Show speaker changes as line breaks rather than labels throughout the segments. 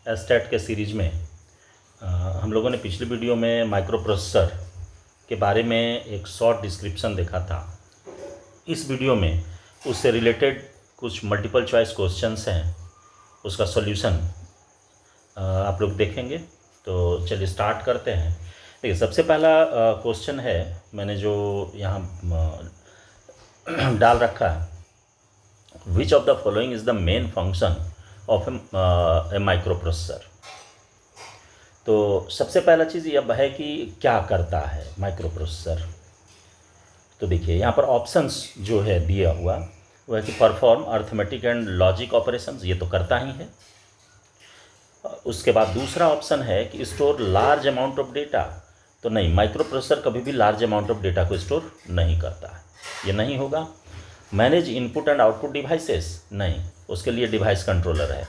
Estate के series में हम लोगों ने पिछली वीडियो में माइक्रो प्रोसेसर के बारे में एक शॉर्ट डिस्क्रिप्शन देखा था। इस वीडियो में उससे रिलेटेड कुछ मल्टीपल चॉइस क्वेश्चंस हैं, उसका सॉल्यूशन आप लोग देखेंगे। तो चलिए स्टार्ट करते हैं। देखिए, सबसे पहला क्वेश्चन है, मैंने जो यहाँ डाल रखा है, which of the following is the main function of A micro processor. तो सबसे पहला चीज़ यह है कि क्या करता है माइक्रो प्रोसेसर। तो देखिए यहाँ पर ऑप्शंस जो है दिया हुआ वो है कि perform arithmetic and logic operations, ये तो करता ही है। उसके बाद दूसरा ऑप्शन है कि store large amount of data. तो नहीं, माइक्रो प्रोसेसर कभी भी लार्ज अमाउंट ऑफ डेटा को स्टोर नहीं करता है, ये नहीं होगा। Manage input and output devices, नहीं, उसके लिए डिवाइस कंट्रोलर है,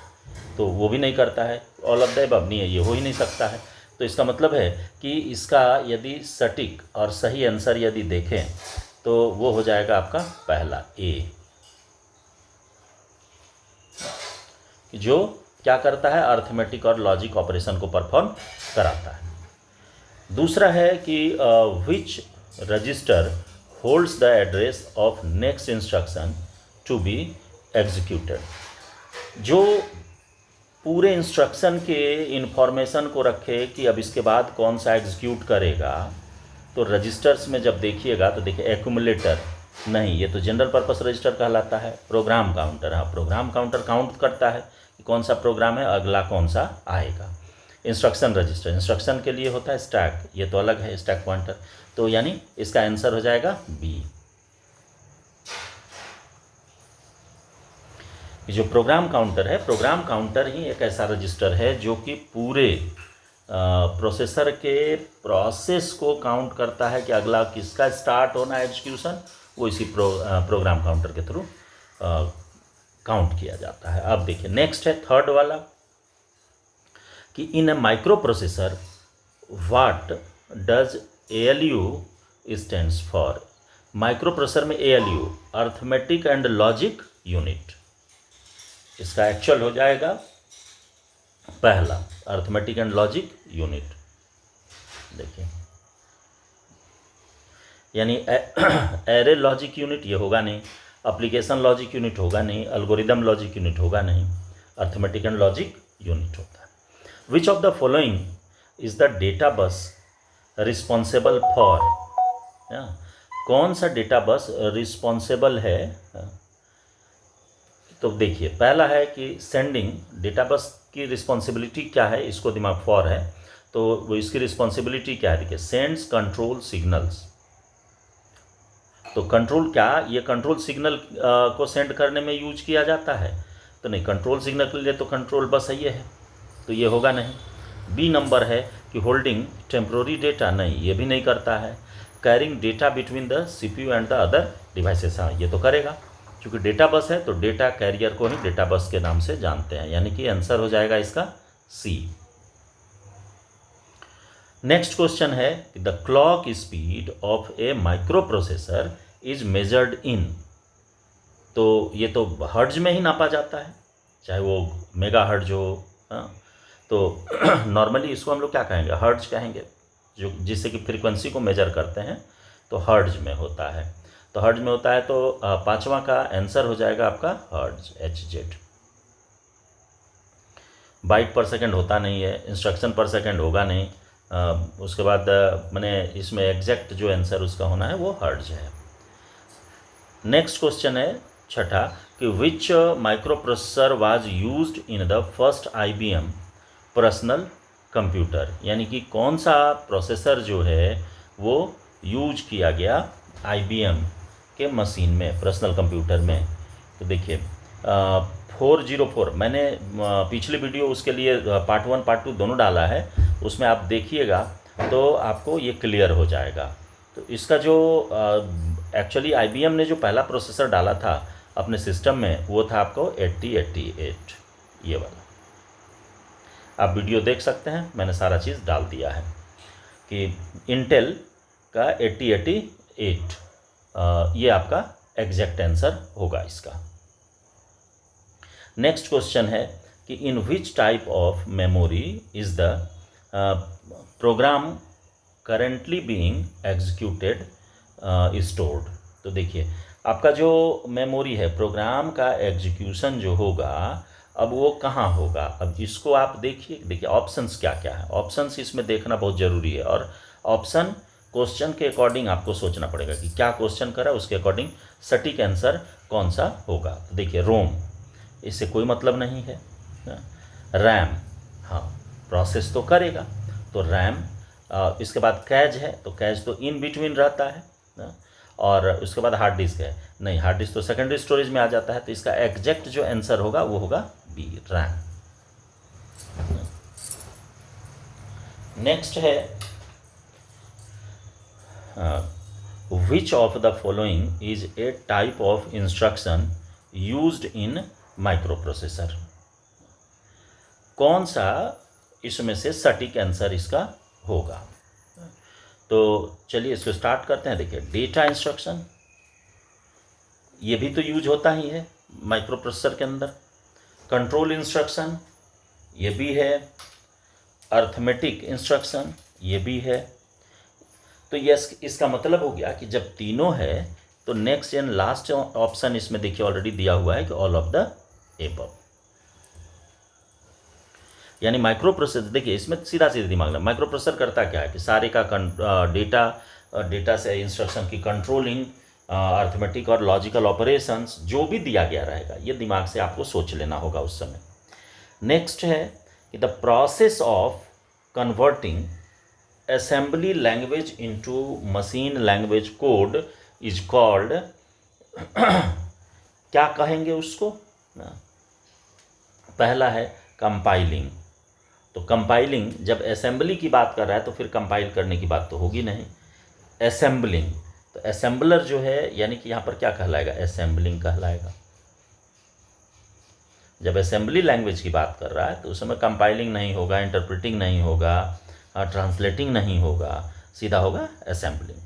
तो वो भी नहीं करता है। ऑल ऑफ द अबव नहीं है, ये हो ही नहीं सकता है। तो इसका मतलब है कि इसका यदि सटीक और सही आंसर यदि देखें तो वो हो जाएगा आपका पहला ए, जो क्या करता है, अर्थमेटिक और लॉजिक ऑपरेशन को परफॉर्म कराता है। दूसरा है कि which register holds the address of next instruction to be executed, जो पूरे इंस्ट्रक्शन के इन्फॉर्मेशन को रखे कि अब इसके बाद कौन सा एग्जीक्यूट करेगा। तो रजिस्टर्स में जब देखिएगा तो देखिए एक्यूमुलेटर नहीं, ये तो जनरल पर्पस रजिस्टर कहलाता है। प्रोग्राम काउंटर, हाँ, प्रोग्राम काउंटर काउंट करता है कि कौन सा प्रोग्राम है, अगला कौन सा आएगा। इंस्ट्रक्शन रजिस्टर इंस्ट्रक्शन के लिए होता है। स्टैक, ये तो अलग है, स्टैक पॉइंटर। तो यानी इसका आंसर हो जाएगा बी। जो प्रोग्राम काउंटर है, प्रोग्राम काउंटर ही एक ऐसा रजिस्टर है जो कि पूरे प्रोसेसर के प्रोसेस को काउंट करता है कि अगला किसका स्टार्ट होना है एग्जीक्यूशन, वो इसी प्रोग्राम काउंटर के थ्रू काउंट किया जाता है। अब देखिए नेक्स्ट है थर्ड वाला कि in a microprocessor what does ALU stands for. Microprocessor में ALU arithmetic and logic unit, इसका एक्चुअल हो जाएगा पहला, अर्थमेटिक एंड लॉजिक यूनिट। देखिए यानी एरे लॉजिक यूनिट ये होगा नहीं, एप्लीकेशन लॉजिक यूनिट होगा नहीं, एल्गोरिदम लॉजिक यूनिट होगा नहीं, अर्थमेटिक एंड लॉजिक यूनिट होता है। Which of the following is the data bus responsible for, कौन सा डेटा बस रिस्पॉन्सिबल है। तो देखिए पहला है कि सेंडिंग, डेटा बस की रिस्पॉन्सिबिलिटी क्या है, इसको दिमाग फॉर है, तो वो इसकी रिस्पॉन्सिबिलिटी क्या है, देखिए सेंड्स कंट्रोल सिग्नल्स। तो कंट्रोल क्या, ये कंट्रोल सिग्नल को सेंड करने में यूज किया जाता है। तो नहीं, कंट्रोल सिग्नल के लिए तो कंट्रोल बस ये है, तो ये होगा नहीं। बी नंबर है कि होल्डिंग टेम्प्रोरी डेटा, नहीं, ये भी नहीं करता है। Carrying data between the CPU and the other devices, हाँ, ये तो करेगा, क्योंकि डेटा बस है तो डेटा कैरियर को ही डेटा बस के नाम से जानते हैं, यानी कि आंसर हो जाएगा इसका सी। नेक्स्ट क्वेश्चन है the clock speed of A micro processor is measured in. तो ये तो हर्ट्ज में ही नापा जाता है, चाहे वो मेगा हर्ट्ज हो, हाँ, तो नॉर्मली इसको हम लोग क्या कहेंगे, हर्ट्ज कहेंगे, जो जिससे कि फ्रीक्वेंसी को मेजर करते हैं, तो हर्ट्ज में होता है। तो हर्ट्ज में होता है, तो पांचवा का आंसर हो जाएगा आपका हर्ट्ज, HZ। बाइट पर सेकंड होता नहीं है, इंस्ट्रक्शन पर सेकंड होगा नहीं। उसके बाद मैंने इसमें एग्जैक्ट जो आंसर उसका होना है वो हर्ट्ज है। नेक्स्ट क्वेश्चन है छठा कि which microprocessor was used in the first IBM personal computer, यानी कि कौन सा प्रोसेसर जो है वो यूज किया गया IBM के मशीन में, पर्सनल कंप्यूटर में। तो देखिए 404, मैंने पिछली वीडियो उसके लिए पार्ट 1 पार्ट 2 दोनों डाला है, उसमें आप देखिएगा तो आपको ये क्लियर हो जाएगा। तो इसका जो एक्चुअली IBM ने जो पहला प्रोसेसर डाला था अपने सिस्टम में वो था आपको 8088, ये वाला। आप वीडियो देख सकते हैं, मैंने सारा चीज़ डाल दिया है कि इंटेल का 8088 ये आपका एग्जैक्ट आंसर होगा इसका। नेक्स्ट क्वेश्चन है कि in which type of memory is the program currently being executed stored. तो देखिए आपका जो मेमोरी है, प्रोग्राम का एग्जीक्यूशन जो होगा अब वो कहाँ होगा। अब इसको आप देखिए ऑप्शंस क्या क्या है। ऑप्शंस इसमें देखना बहुत ज़रूरी है, और ऑप्शन क्वेश्चन के अकॉर्डिंग आपको सोचना पड़ेगा कि क्या क्वेश्चन करा, उसके अकॉर्डिंग सटीक आंसर कौन सा होगा। तो देखिए रोम, इससे कोई मतलब नहीं है। रैम, हाँ प्रोसेस तो करेगा, तो रैम। इसके बाद कैज है, तो कैज तो इन बिटवीन रहता है। और उसके बाद हार्ड डिस्क है, नहीं हार्ड डिस्क तो सेकेंडरी स्टोरेज में आ जाता है। तो इसका एग्जैक्ट जो आंसर होगा वो होगा बी, रैम। नेक्स्ट है which of the following is a type of instruction used in microprocessor. कौन सा इसमें से सटीक आंसर इसका होगा। तो चलिए इसको स्टार्ट करते हैं। देखिए डेटा इंस्ट्रक्शन, ये भी तो यूज होता ही है माइक्रोप्रोसेसर के अंदर। कंट्रोल इंस्ट्रक्शन ये भी है, अर्थमेटिक इंस्ट्रक्शन ये भी है। तो यस, इसका मतलब हो गया कि जब तीनों है तो नेक्स्ट एंड लास्ट ऑप्शन इसमें देखिए ऑलरेडी दिया हुआ है कि ऑल ऑफ द एबव। यानी माइक्रो प्रोसेसर, देखिए इसमें सीधा सीधा दिमाग में माइक्रो प्रोसेसर करता क्या है कि सारे का डेटा से इंस्ट्रक्शन की कंट्रोलिंग, अर्थमेटिक और लॉजिकल ऑपरेशंस जो भी दिया गया रहेगा ये दिमाग से आपको सोच लेना होगा उस समय। नेक्स्ट है कि the process of converting assembly language into machine language code is called क्या कहेंगे उसको। पहला है कंपाइलिंग। तो कंपाइलिंग, जब असेंबली की बात कर रहा है तो फिर कंपाइल करने की बात तो होगी नहीं। असेंबलिंग, तो असेंबलर जो है यानी कि यहाँ पर क्या कहलाएगा, असेंबलिंग कहलाएगा। जब असेंबली लैंग्वेज की बात कर रहा है तो उस समय कंपाइलिंग नहीं होगा, इंटरप्रेटिंग नहीं होगा, ट्रांसलेटिंग नहीं होगा, सीधा होगा assembling.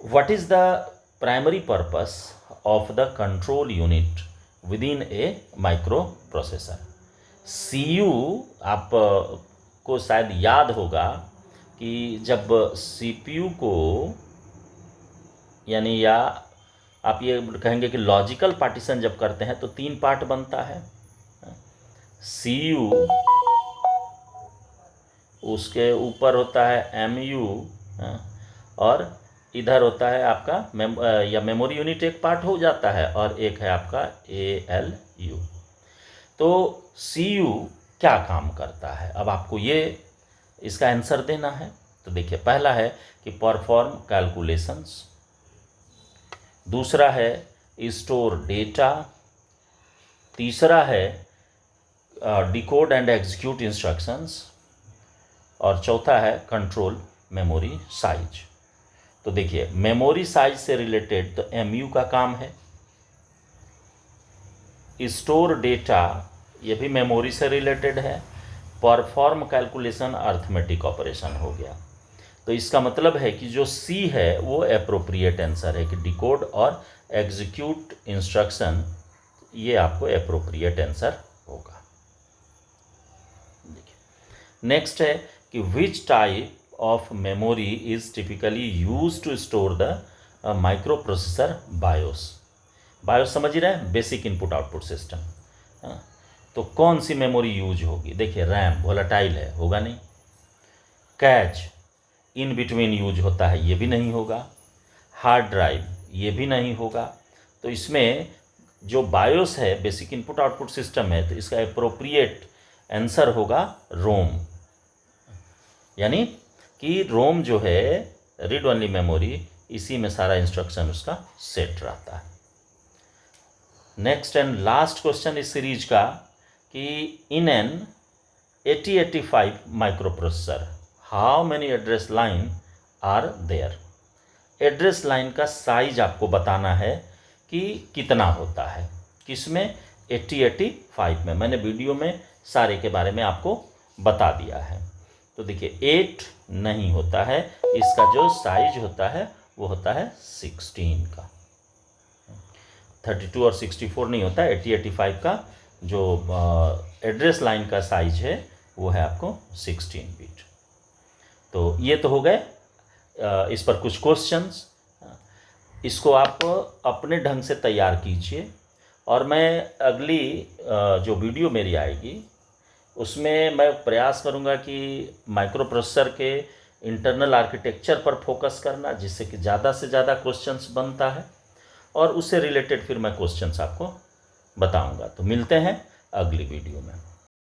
What is the primary purpose of the control unit within a microprocessor. CU आप को शायद याद होगा कि जब सीपीयू को, यानी या आप ये कहेंगे कि लॉजिकल पार्टीशन जब करते हैं तो 3 पार्ट बनता है। सीयू, उसके ऊपर होता है एमयू, और इधर होता है आपका या मेमोरी यूनिट एक पार्ट हो जाता है, और एक है आपका एएलयू। तो सीयू क्या काम करता है, अब आपको ये इसका आंसर देना है। तो देखिए पहला है कि परफॉर्म कैलकुलेशंस, दूसरा है स्टोर डेटा, तीसरा है डिकोड एंड एग्जीक्यूट इंस्ट्रक्शंस, और चौथा है कंट्रोल मेमोरी साइज। तो देखिए मेमोरी साइज से रिलेटेड तो एमयू का काम है, स्टोर डेटा ये भी मेमोरी से रिलेटेड है, परफॉर्म कैलकुलेशन अर्थमेटिक ऑपरेशन हो गया। तो इसका मतलब है कि जो सी है वो एप्रोप्रिएट आंसर है कि डिकोड और एग्जीक्यूट इंस्ट्रक्शन, ये आपको एप्रोप्रिएट आंसर होगा। देखिए नेक्स्ट है कि which type of memory is typically use to store the microprocessor BIOS. BIOS समझ ही रहे हैं, बेसिक इनपुट आउटपुट सिस्टम। तो कौन सी मेमोरी यूज होगी, देखिए रैम वोलेटाइल है, होगा नहीं। कैच इन बिटवीन यूज होता है, ये भी नहीं होगा। हार्ड ड्राइव ये भी नहीं होगा। तो इसमें जो बायोस है, बेसिक इनपुट आउटपुट सिस्टम है, तो इसका एप्रोप्रिएट आंसर होगा रोम। यानी कि रोम जो है रीड ओनली मेमोरी, इसी में सारा इंस्ट्रक्शन उसका सेट रहता है। नेक्स्ट एंड लास्ट क्वेश्चन इस सीरीज का कि in an 8085 microprocessor how many address line are there. Address line का साइज आपको बताना है कि कितना होता है, किसमें 8085 में। मैंने वीडियो में सारे के बारे में आपको बता दिया है। तो देखिए 8 नहीं होता है, इसका जो साइज होता है वो होता है 16 का। 32 और 64 नहीं होता है, 8085 का जो एड्रेस लाइन का साइज है वो है आपको 16 बिट। तो ये तो हो गए इस पर कुछ क्वेश्चंस। इसको आप अपने ढंग से तैयार कीजिए और मैं अगली जो वीडियो मेरी आएगी उसमें मैं प्रयास करूंगा कि माइक्रो प्रोसेसर के इंटरनल आर्किटेक्चर पर फोकस करना, जिससे कि ज़्यादा से ज़्यादा क्वेश्चंस बनता है, और उससे रिलेटेड फिर मैं क्वेश्चंस आपको बताऊंगा। तो मिलते हैं अगली वीडियो में।